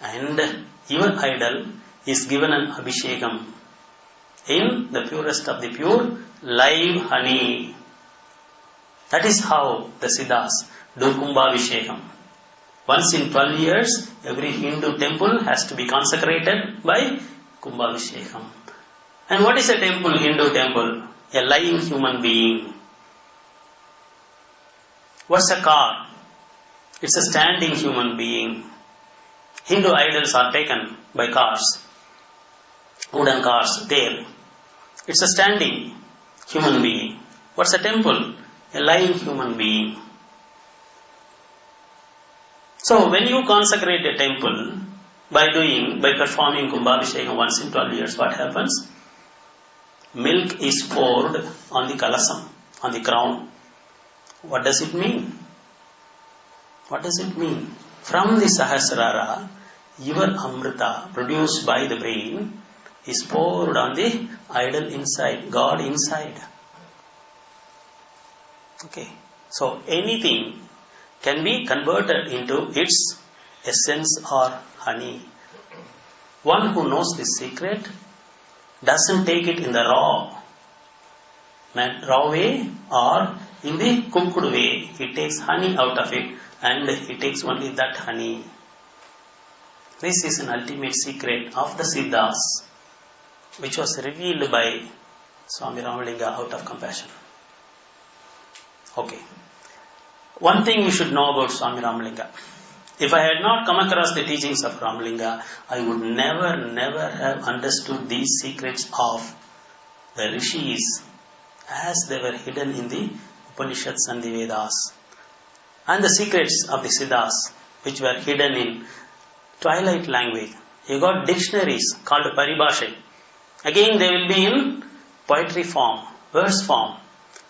And your idol is given an abhishekam in the purest of the pure live honey. That is how the Siddhas do Kumbhabhishekam. Once in 12 years, every Hindu temple has to be consecrated by Kumbhabhishekam. And what is a temple, Hindu temple? A lying human being. What's a car? It's a standing human being. Hindu idols are taken by cars, wooden cars there. It's a standing human being. What's a temple? A lying human being. So when you consecrate a temple by performing Kumbhabhishekam once in 12 years, what happens? Milk is poured on the kalasam, on the crown. What does it mean? What does it mean? From the Sahasrara, your Amrita produced by the brain is poured on the idol inside, God inside. Okay. So anything can be converted into its essence or honey. One who knows this secret doesn't take it in the raw way or in the cooked way. He takes honey out of it and he takes only that honey. This is an ultimate secret of the Siddhas, which was revealed by Swami Ramalinga out of compassion. Okay. One thing we should know about Swami Ramalinga. If I had not come across the teachings of Ramalinga, I would never have understood these secrets of the Rishis as they were hidden in the Upanishads and the Vedas. And the secrets of the Siddhas, which were hidden in twilight language. You got dictionaries called Paribhasha. Again, they will be in poetry form, verse form.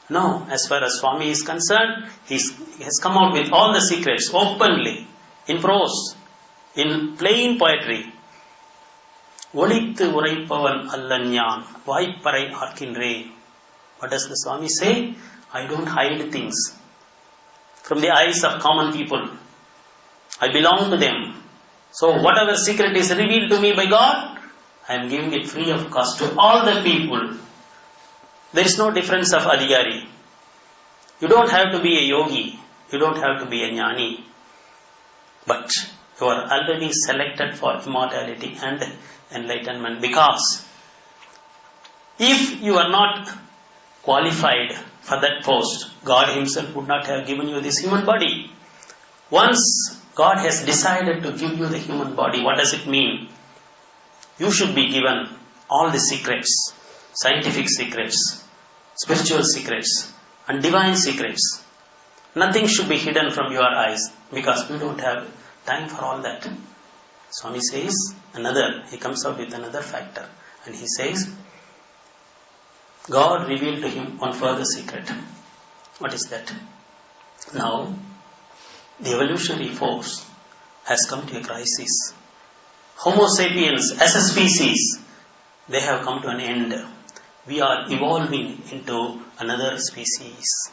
No, as far as Swami is concerned, he has come out with all the secrets openly, in prose, in plain poetry. Olithu uraipavan allanyan, vaipparai arkinre. What does the Swami say? I don't hide things from the eyes of common people. I belong to them. So whatever secret is revealed to me by God, I am giving it free of cost to all the people. There is no difference of adhikari. You don't have to be a yogi. You don't have to be a jnani. But you are already selected for immortality and enlightenment, because if you are not qualified for that post, God Himself would not have given you this human body. Once God has decided to give you the human body, what does it mean? You should be given all the secrets, scientific secrets, spiritual secrets, and divine secrets. Nothing should be hidden from your eyes, because we don't have time for all that. Swami says he comes out with another factor, and he says, God revealed to him one further secret. What is that? Now, the evolutionary force has come to a crisis. Homo sapiens as a species, they have come to an end. We are evolving into another species.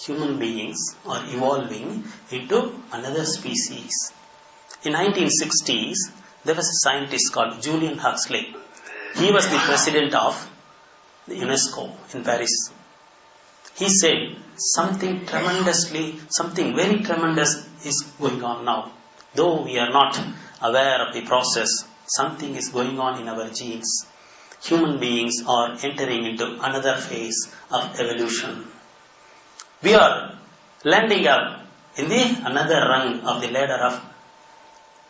Human beings are evolving into another species. In 1960s, there was a scientist called Julian Huxley. He was the president of the UNESCO in Paris. He said something very tremendous is going on now. Though we are not aware of the process, something is going on in our genes. Human beings are entering into another phase of evolution. We are landing up in the another rung of the ladder of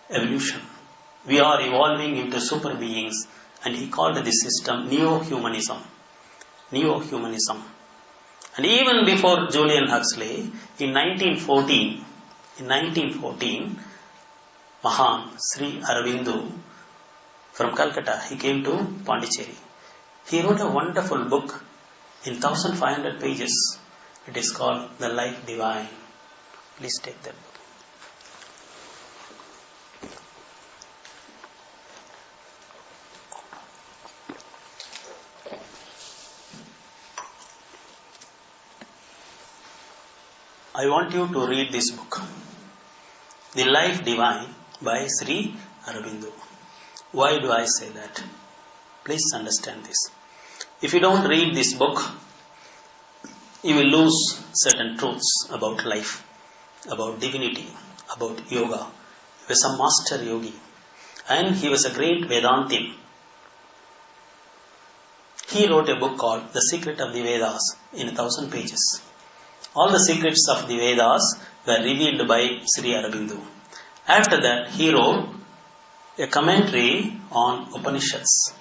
evolution. We are evolving into super beings, and he called this system neo-humanism. Neo-humanism. And even before Julian Huxley, in 1914, Mahan Sri Aurobindo from Calcutta, he came to Pondicherry. He wrote a wonderful book in 1500 pages. It is called The Life Divine. Please take that book. I want you to read this book. The Life Divine by Sri Aurobindo. Why do I say that? Please understand this. If you don't read this book, you will lose certain truths about life, about divinity, about yoga. He was a master yogi and he was a great Vedantin. He wrote a book called The Secret of the Vedas in 1,000 pages. All the secrets of the Vedas were revealed by Sri Aurobindo. After that, he wrote a commentary on Upanishads,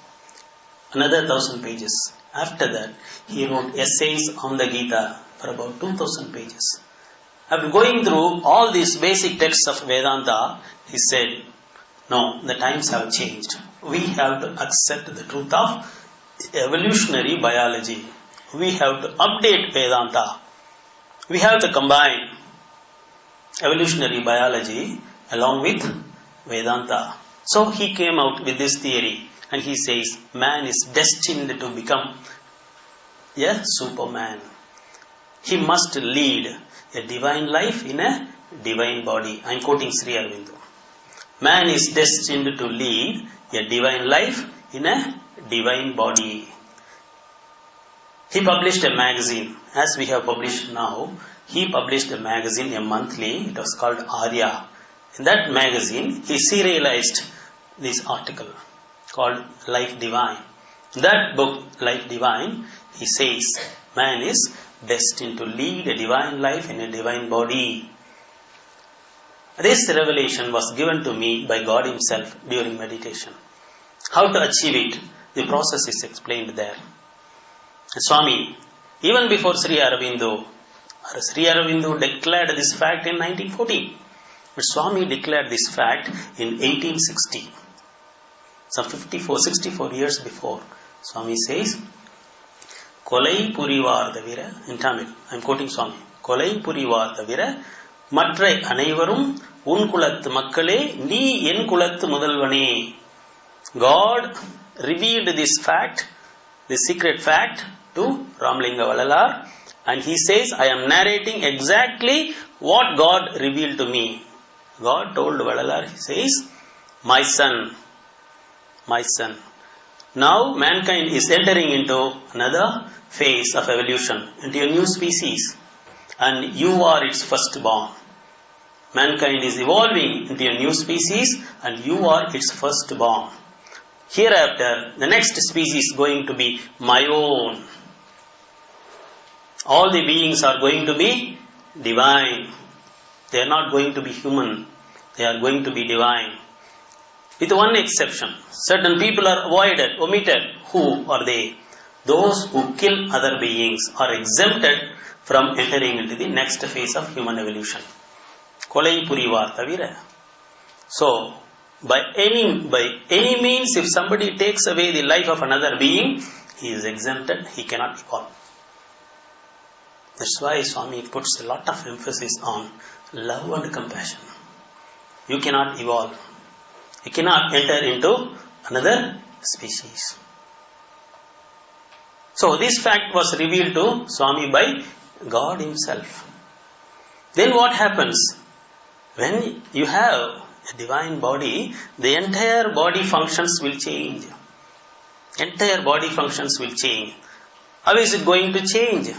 another 1,000 pages. After that, he wrote essays on the Gita for about 2,000 pages. After going through all these basic texts of Vedanta, he said, no, the times have changed. We have to accept the truth of evolutionary biology. We have to update Vedanta. We have to combine evolutionary biology along with Vedanta. So he came out with this theory and he says man is destined to become a superman. He must lead a divine life in a divine body. I am quoting Sri Aurobindo. Man is destined to lead a divine life in a divine body. He published a magazine, as we have published now. He published a magazine, a monthly. It was called Arya. In that magazine, he serialized this article called Life Divine. In that book, Life Divine, he says, man is destined to lead a divine life in a divine body. This revelation was given to me by God Himself during meditation. How to achieve it? The process is explained there. Swami, even before Sri Aurobindo declared this fact in 1914. But Swami declared this fact in 1860. Some 64 years before. Swami says, Kolai Purivar Davira, in Tamil, I am quoting Swami, Kolai Purivar Davira, Matrai Anaivarum, Unkulat Makkale, Ni En Kulat Mudalvane. God revealed this fact, this secret fact, to Ramlinga Vallalar, and he says, I am narrating exactly what God revealed to me. God told Vallalar, he says, my son. Now mankind is entering into another phase of evolution, into a new species, and you are its firstborn. Mankind is evolving into a new species, and you are its firstborn. Hereafter, the next species is going to be my own. All the beings are going to be divine. They are not going to be human. They are going to be divine. With one exception. Certain people are omitted. Who are they? Those who kill other beings are exempted from entering into the next phase of human evolution. Kolai Purivar Tavira. So, by any means, if somebody takes away the life of another being, he is exempted. He cannot evolve. That's why Swami puts a lot of emphasis on love and compassion. You cannot evolve. You cannot enter into another species. So this fact was revealed to Swami by God Himself. Then what happens? When you have a divine body, the entire body functions will change. Entire body functions will change. How is it going to change?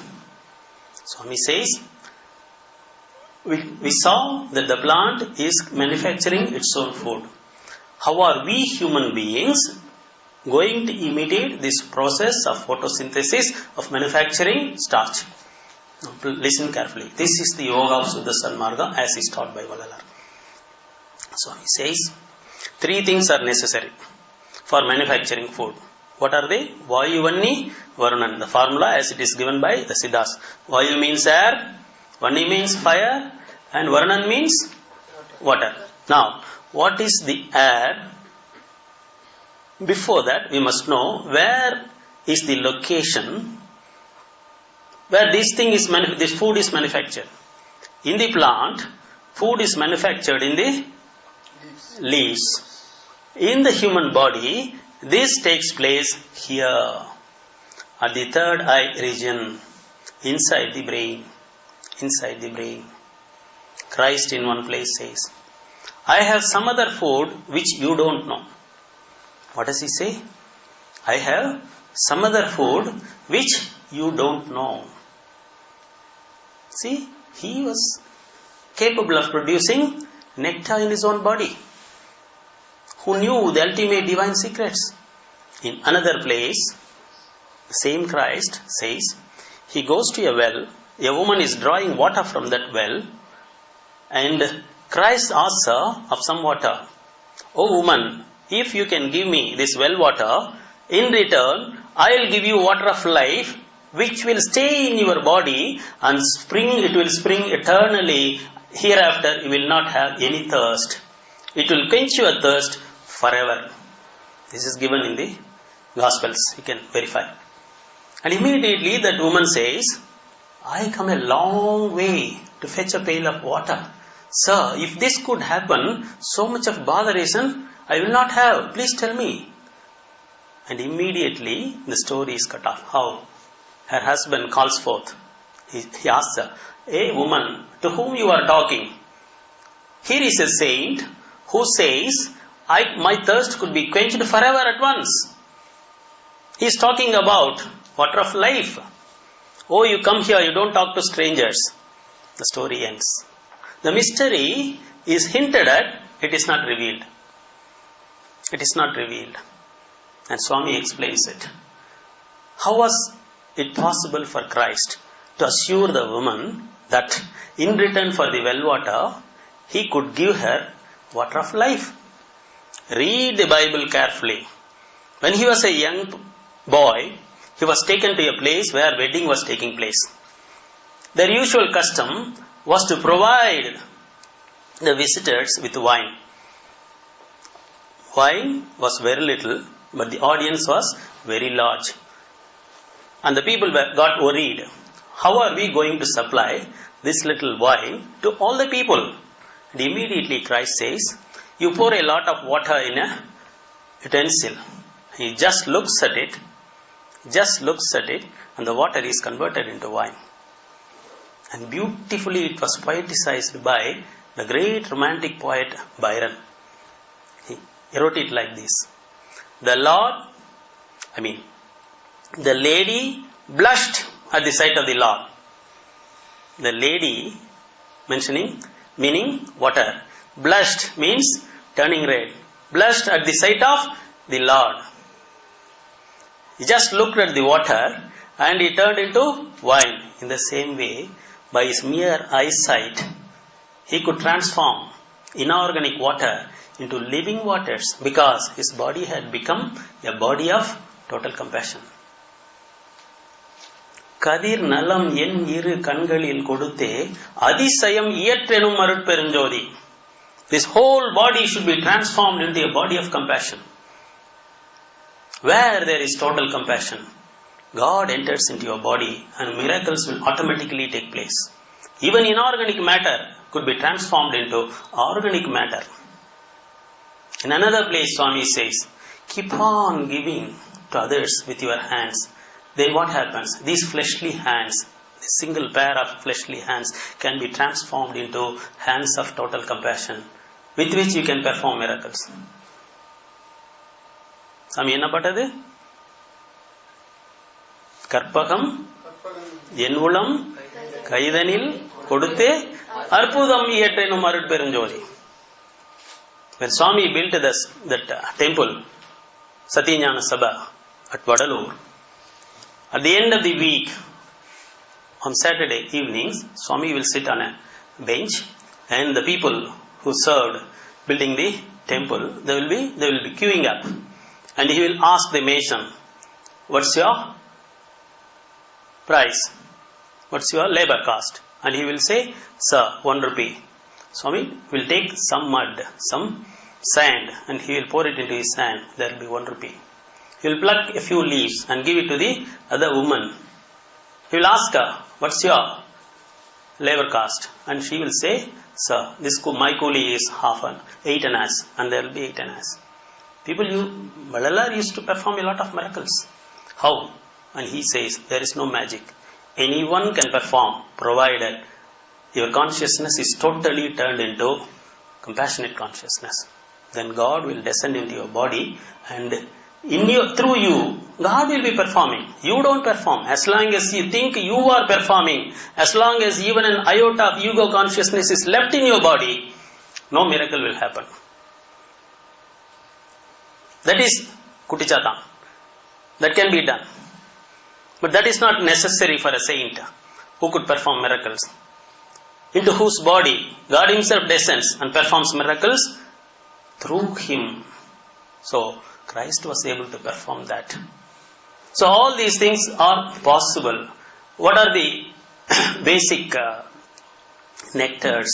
Swami says, we saw that the plant is manufacturing its own food. How are we human beings going to imitate this process of photosynthesis of manufacturing starch? Now, listen carefully. This is the yoga of Sudarshan Marga as is taught by Vallalar. Swami says, 3 things are necessary for manufacturing food. What are they? Vayu, Vanni, Varunan. The formula as it is given by the Siddhas. Vayu means air, Vanni means fire, and Varunan means water. Now, what is the air? Before that, we must know where is the location where this food is manufactured. In the plant, food is manufactured in the leaves. In the human body, this takes place here, at the third eye region, inside the brain. Christ in one place says, I have some other food which you don't know. What does he say? I have some other food which you don't know. See, he was capable of producing nectar in his own body. Who knew the ultimate divine secrets? In another place, the same Christ says, he goes to a well, a woman is drawing water from that well, and Christ asks her of some water. O woman, if you can give me this well water, in return, I will give you water of life, which will stay in your body and it will spring eternally. Hereafter, you will not have any thirst. It will quench your thirst forever. This is given in the Gospels. You can verify. And immediately that woman says, I come a long way to fetch a pail of water. Sir, if this could happen, so much of botheration I will not have. Please tell me. And immediately the story is cut off. How? Her husband calls forth. He asks her, hey woman, to whom you are talking? Here is a saint who says, my thirst could be quenched forever at once. He is talking about water of life. Oh, you come here, you don't talk to strangers. The story ends. The mystery is hinted at, it is not revealed. It is not revealed. And Swami explains it. How was it possible for Christ to assure the woman that in return for the well water, he could give her water of life? Read the Bible carefully. When he was a young boy, he was taken to a place where wedding was taking place. Their usual custom was to provide the visitors with wine. Wine was very little, but the audience was very large. And the people got worried. How are we going to supply this little wine to all the people? And immediately Christ says, you pour a lot of water in a utensil. He just looks at it, and the water is converted into wine. And beautifully it was poeticized by the great romantic poet Byron. He wrote it like this. The lady blushed at the sight of the Lord. The lady, meaning water. Blushed means turning red. Blushed at the sight of the Lord. He just looked at the water and he turned into wine. In the same way, by his mere eyesight, he could transform inorganic water into living waters because his body had become a body of total compassion. கதிர் நலம் என் இரு கண்களில் கொடுத்தே அதிசயம் இயற்றெனும் அருட்பெருஞ்சோதி. This whole body should be transformed into a body of compassion. Where there is total compassion, God enters into your body and miracles will automatically take place. Even inorganic matter could be transformed into organic matter. In another place, Swami says, keep on giving to others with your hands. Then what happens? These fleshly hands, this single pair of fleshly hands can be transformed into hands of total compassion with which you can perform miracles. Swami enna pattadu? Karpagam என் உளம் கைதனில் கொடுத்தே அற்புதம் இயற்றெனும் அருட்பெருஞ்சோதி. When Swami built that temple, Satyajnana Sabha at Vallalar, at the end of the week, on Saturday evenings, Swami will sit on a bench and the people who served building the temple, they will be queuing up. And he will ask the mason, what's your price? What's your labor cost? And he will say, sir, 1 rupee. Swami will take some mud, some sand, and he will pour it into his hand. There will be 1 rupee. He will pluck a few leaves and give it to the other woman. He will ask her, what's your labor cost? And she will say, sir, my coolie is 8 annas, and there will be 8 annas. Vallalar used to perform a lot of miracles. How? And he says, there is no magic. Anyone can perform, provided your consciousness is totally turned into compassionate consciousness. Then God will descend into your body, and through you, God will be performing. You don't perform. As long as you think you are performing, as long as even an iota of ego consciousness is left in your body, no miracle will happen. That is Kutichatan. That can be done. But that is not necessary for a saint who could perform miracles. Into whose body God Himself descends and performs miracles through Him. So Christ was able to perform that. So all these things are possible. What are the basic nectars?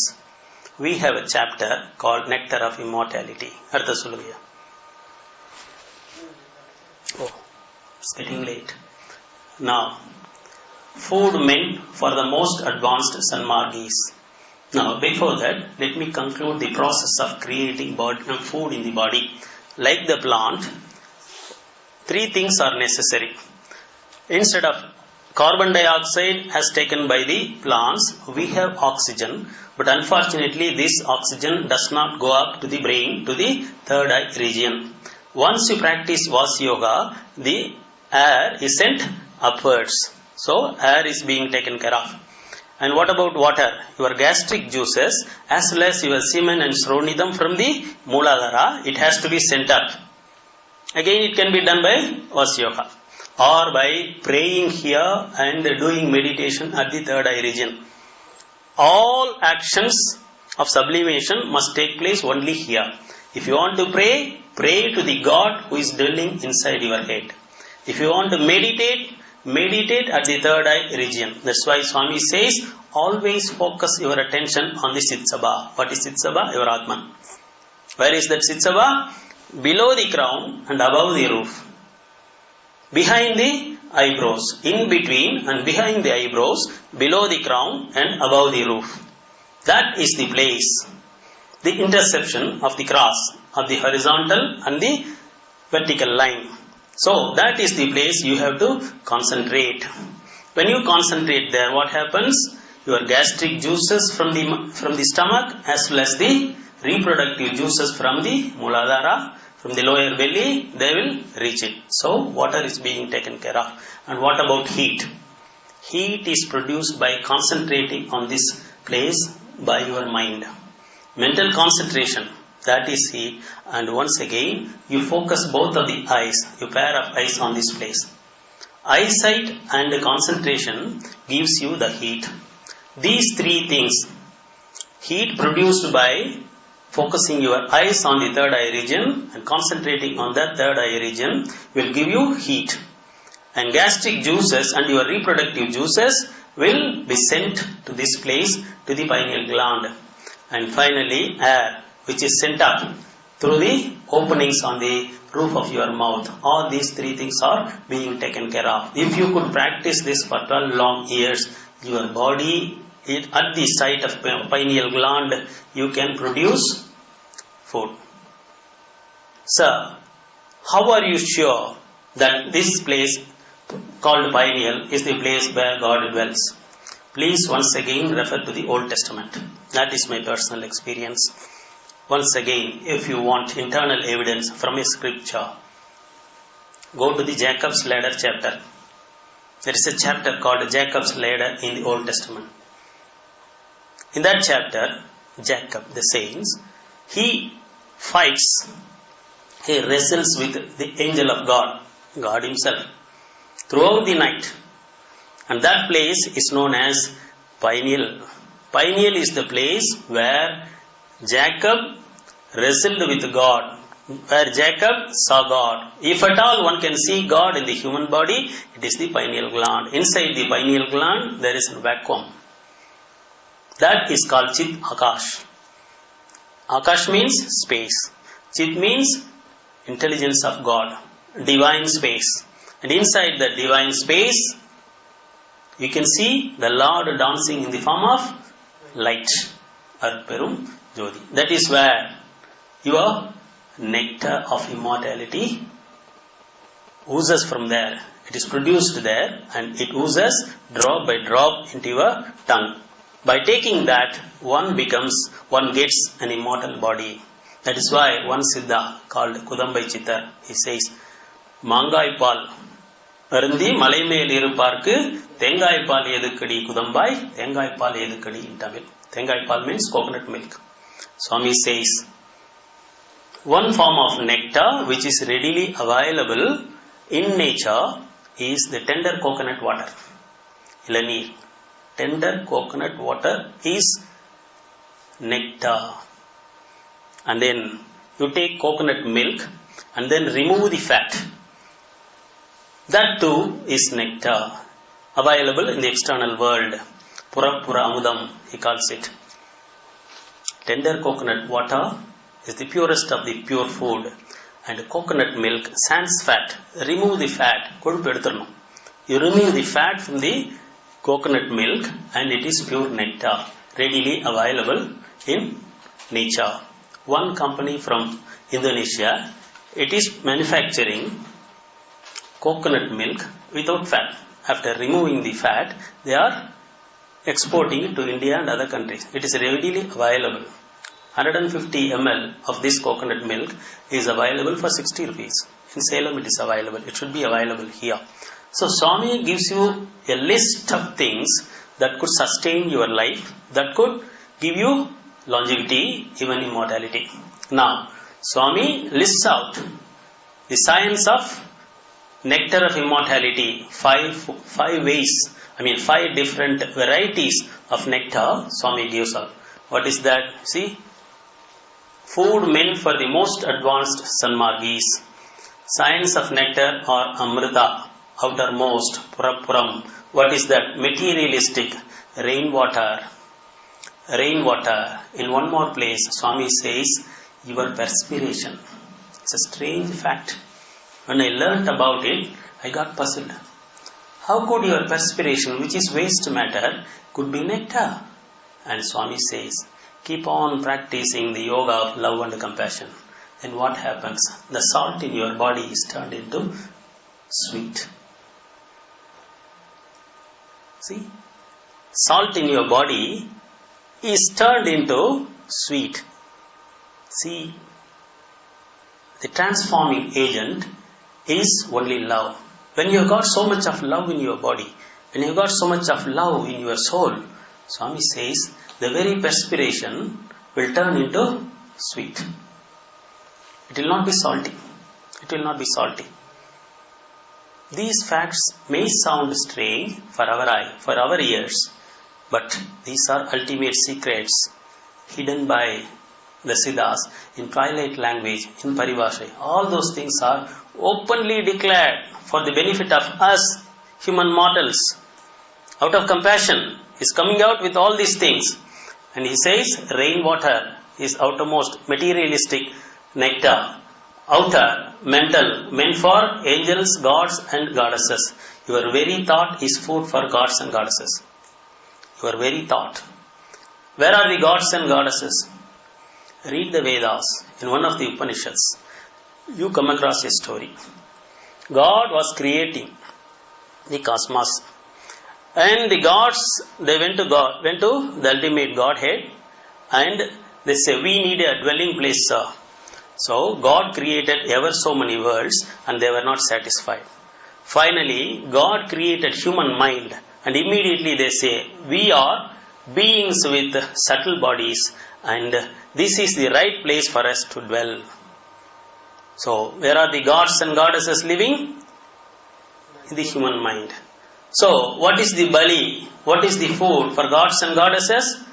We have a chapter called Nectar of Immortality. Artha solluga. Oh, it's getting late. Now, food meant for the most advanced Sanmargis. Now, before that, let me conclude the process of creating food in the body. Like the plant, three things are necessary. Instead of carbon dioxide as taken by the plants, we have oxygen. But unfortunately, this oxygen does not go up to the brain, to the third eye region. Once you practice Vasa Yoga, the air is sent upwards. So, air is being taken care of. And what about water? Your gastric juices as well as your semen and sronidam from the Mooladhara, it has to be sent up. Again, it can be done by Vasa Yoga or by praying here and doing meditation at the third eye region. All actions of sublimation must take place only here. If you want to pray, pray to the God who is dwelling inside your head. If you want to meditate, meditate at the third eye region. That's why Swami says, always focus your attention on the Sitsabha. What is Sitsabha? Your Atman. Where is that Sitsabha? Below the crown and above the roof. Behind the eyebrows. In between and behind the eyebrows, below the crown and above the roof. That is the place. The intersection of the cross, of the horizontal and the vertical line. So, that is the place you have to concentrate. When you concentrate there, what happens? Your gastric juices from the stomach as well as the reproductive juices from the Mooladhara, from the lower belly, they will reach it. So, water is being taken care of. And what about heat? Heat is produced by concentrating on this place by your mind. Mental concentration. That is heat, and once again you focus both of the eyes, your pair of eyes on this place. Eyesight and concentration gives you the heat. These three things, heat produced by focusing your eyes on the third eye region and concentrating on that third eye region, will give you heat. And gastric juices and your reproductive juices will be sent to this place, to the pineal gland. And finally, air, which is sent up through the openings on the roof of your mouth. All these three things are being taken care of. If you could practice this for 12 long years, your body, at the site of pineal gland, you can produce food. Sir, how are you sure that this place called pineal is the place where God dwells? Please once again refer to the Old Testament. That is my personal experience. Once again, if you want internal evidence from a scripture, go to the Jacob's Ladder chapter. There is a chapter called Jacob's Ladder in the Old Testament. In that chapter, Jacob, the saints, he fights, he wrestles with the angel of God, God Himself, throughout the night. And that place is known as Pineal. Pineal is the place where Jacob wrestled with God, where Jacob saw God. If at all one can see God in the human body, it is the pineal gland. Inside the pineal gland, there is a vacuum. That is called Chit Akash. Akash means space. Chit means intelligence of God, divine space. And inside the divine space, you can see the Lord dancing in the form of light. Arperum Jodi. That is where your nectar of immortality oozes from there. It is produced there and it oozes drop by drop into your tongue. By taking that, one gets an immortal body. That is why one Siddha called Kudambai Chittar, he says, Mangai Pal, Arandi Malaimel Iruparku, Tengai Pal Edukadi Kudambai, Tengai Pal Edukadi in Tamil. Tengai Pal means coconut milk. Swami says, one form of nectar which is readily available in nature is the tender coconut water. Ilanir. Tender coconut water is nectar. And then you take coconut milk and then remove the fat. That too is nectar. Available in the external world. Pura Amudam, he calls it. Tender coconut water is the purest of the pure food, and coconut milk sans fat. Remove the fat. You remove the fat from the coconut milk and it is pure nectar, readily available in nature. One company from Indonesia, it is manufacturing coconut milk without fat. After removing the fat, they are exporting it to India and other countries. It is readily available. 150 ml of this coconut milk is available for 60 rupees. In Salem it is available. It should be available here. So Swami gives you a list of things that could sustain your life, that could give you longevity, even immortality. Now, Swami lists out the science of nectar of immortality, five different varieties of nectar Swami gives out. What is that? See? Food meant for the most advanced Sanmargis. Science of nectar or Amrita, outermost, Puram. What is that? Materialistic, rainwater. In one more place, Swami says, your perspiration. It's a strange fact. When I learnt about it, I got puzzled. How could your perspiration, which is waste matter, could be nectar? And Swami says, keep on practicing the yoga of love and compassion. Then what happens? The salt in your body is turned into sweet. See? Salt in your body is turned into sweet. See? The transforming agent is only love. When you have got so much of love in your body, when you have got so much of love in your soul, Swami says, the very perspiration will turn into sweet. It will not be salty. It will not be salty. These facts may sound strange for our ears, but these are ultimate secrets hidden by the Siddhas in twilight language, in Paribhasha. All those things are openly declared for the benefit of us, human mortals. Out of compassion, is coming out with all these things. And he says, rainwater is outermost materialistic nectar. Outer, mental, meant for angels, gods and goddesses. Your very thought is food for gods and goddesses. Your very thought. Where are the gods and goddesses? Read the Vedas. In one of the Upanishads, you come across a story. God was creating the cosmos. And the gods, they went to the ultimate Godhead, and they say, we need a dwelling place, sir. So God created ever so many worlds, and they were not satisfied. Finally, God created human mind, and immediately they say, we are beings with subtle bodies, and this is the right place for us to dwell. So, where are the gods and goddesses living? In the human mind. So, what is the bali? What is the food for gods and goddesses?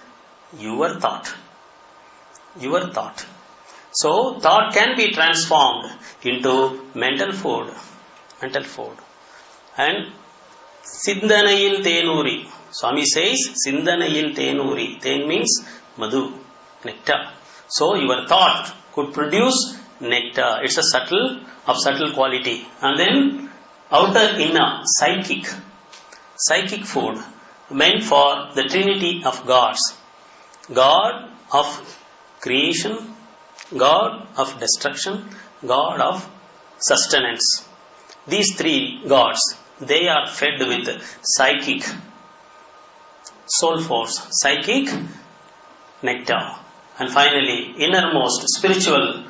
Your thought. Your thought. So, thought can be transformed into mental food. Mental food. And Sindhanayil Tenuri. Swami says, Sindhanayil Tenuri. Ten means Madhu, nectar. So, your thought could produce nectar. It's a subtle quality. And then, outer inner, psychic food, meant for the trinity of gods. God of creation, God of destruction, God of sustenance. These three gods, they are fed with psychic soul force, psychic nectar, and finally innermost spiritual